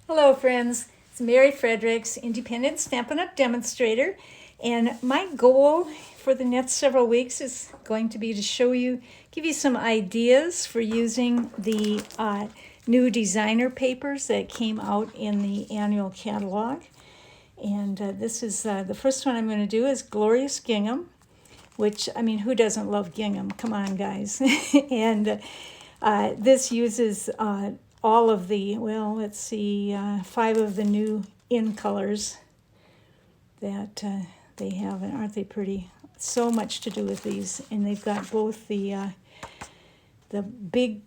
Hello friends, it's Mary Fredericks, independent Stampin' Up demonstrator, and my goal for the next several weeks is going to be to show you, give you some ideas for using the new designer papers that came out in the annual catalog. And this is the first one I'm going to do is Glorious Gingham, which, I mean, who doesn't love gingham? Come on, guys. And this uses all of the, well, let's see, 5 of the new in colors that they have, and aren't they pretty? So much to do with these, and they've got both the big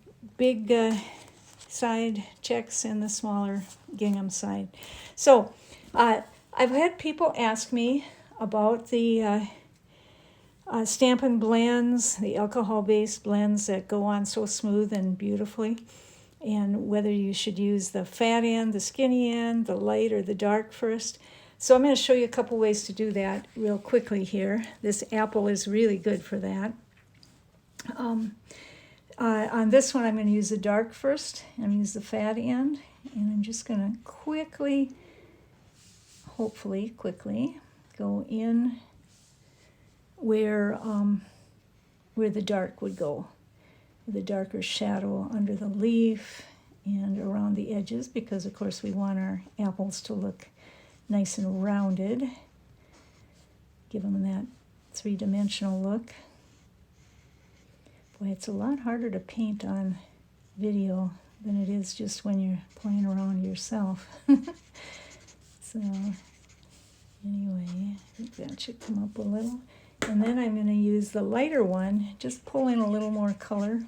side checks and the smaller gingham side. So I've had people ask me about the Stampin Blends, the alcohol-based blends that go on so smooth and beautifully, and whether you should use the fat end, the skinny end, the light or the dark first. So I'm going to show you a couple ways to do that real quickly here. This apple is really good for that. On this one I'm going to use the dark first. I'm going to use the fat end, and I'm just going to quickly, hopefully quickly, go in where the dark would go. The darker shadow under the leaf and around the edges, because of course we want our apples to look nice and rounded. Give them that three-dimensional look. Boy, it's a lot harder to paint on video than it is just when you're playing around yourself. So anyway, I think that should come up a little. And then I'm going to use the lighter one, just pull in a little more color,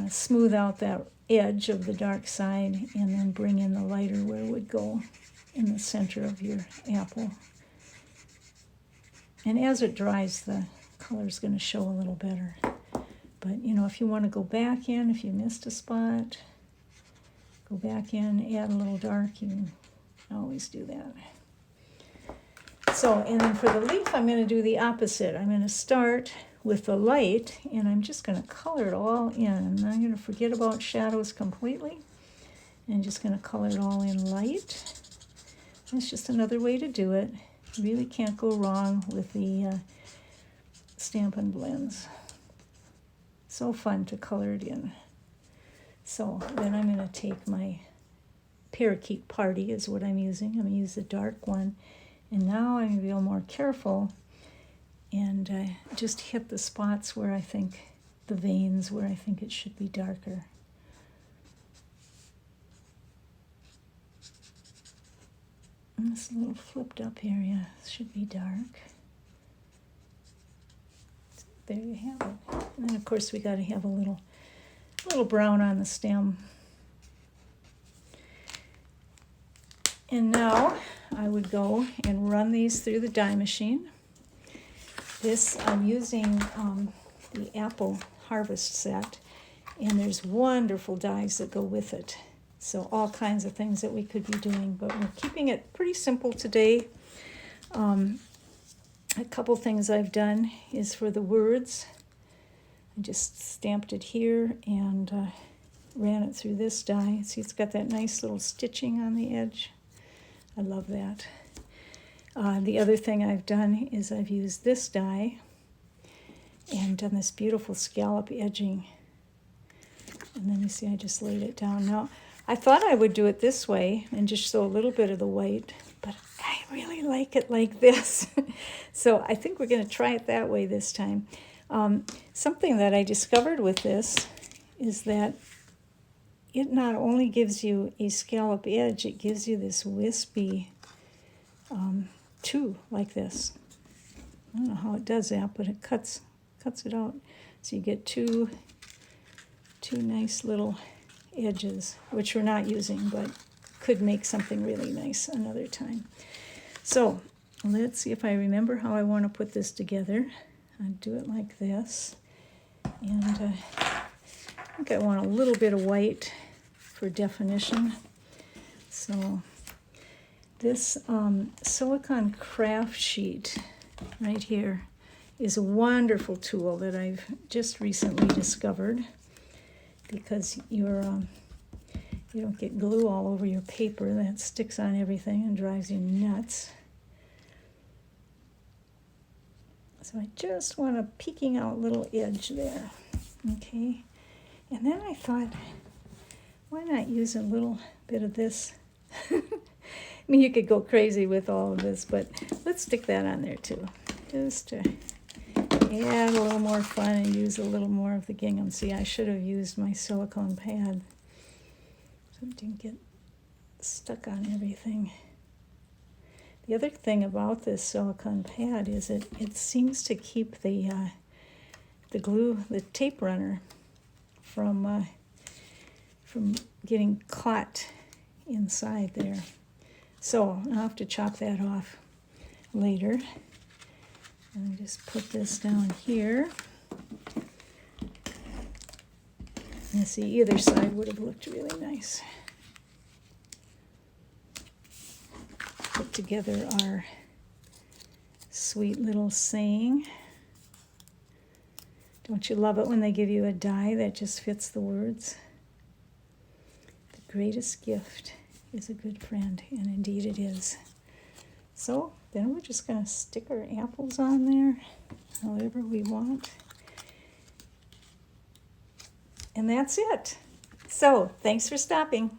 smooth out that edge of the dark side, and then bring in the lighter where it would go in the center of your apple. And as it dries, the color's going to show a little better. But, you know, if you want to go back in, if you missed a spot, go back in, add a little dark, you can always do that. So, and then for the leaf, I'm going to do the opposite. I'm going to start with the light, and I'm just going to color it all in. I'm going to forget about shadows completely, and just going to color it all in light. That's just another way to do it. You really can't go wrong with the Stampin' Blends. So fun to color it in. So then I'm going to take my Parakeet Party is what I'm using. I'm going to use the dark one. And now I'm going to be a little more careful and just hit the spots where I think, the veins where I think it should be darker. And this little flipped up area should be dark. There you have it. And then of course we got to have a little brown on the stem. And now I would go and run these through the die machine. This, I'm using the Apple Harvest set, and there's wonderful dies that go with it. So all kinds of things that we could be doing, but we're keeping it pretty simple today. A couple things I've done is for the words. I just stamped it here and ran it through this die. See, it's got that nice little stitching on the edge. I love that. The other thing I've done is I've used this die and done this beautiful scallop edging. And then you see I just laid it down. Now, I thought I would do it this way and just show a little bit of the white, but I really like it like this. So I think we're going to try it that way this time. Something that I discovered with this is that it not only gives you a scallop edge, it gives you this wispy too, like this. I don't know how it does that, but it cuts it out. So you get two nice little edges, which we're not using, but could make something really nice another time. So let's see if I remember how I want to put this together. I'd do it like this. And I think I want a little bit of white for definition. So this silicone craft sheet right here is a wonderful tool that I've just recently discovered, because You don't get glue all over your paper. That sticks on everything and drives you nuts. So I just want a peeking out little edge there. Okay. And then I thought, why not use a little bit of this? I mean, you could go crazy with all of this, but let's stick that on there too. Just to add a little more fun and use a little more of the gingham. See, I should have used my silicone pad so it didn't get stuck on everything. The other thing about this silicone pad is it seems to keep the glue, the tape runner, from getting caught inside there. So I'll have to chop that off later. And just put this down here. And see, either side would have looked really nice. Put together our sweet little saying. Don't you love it when they give you a die that just fits the words? The greatest gift is a good friend, and indeed it is. So then we're just going to stick our apples on there, however we want. And that's it. So thanks for stopping.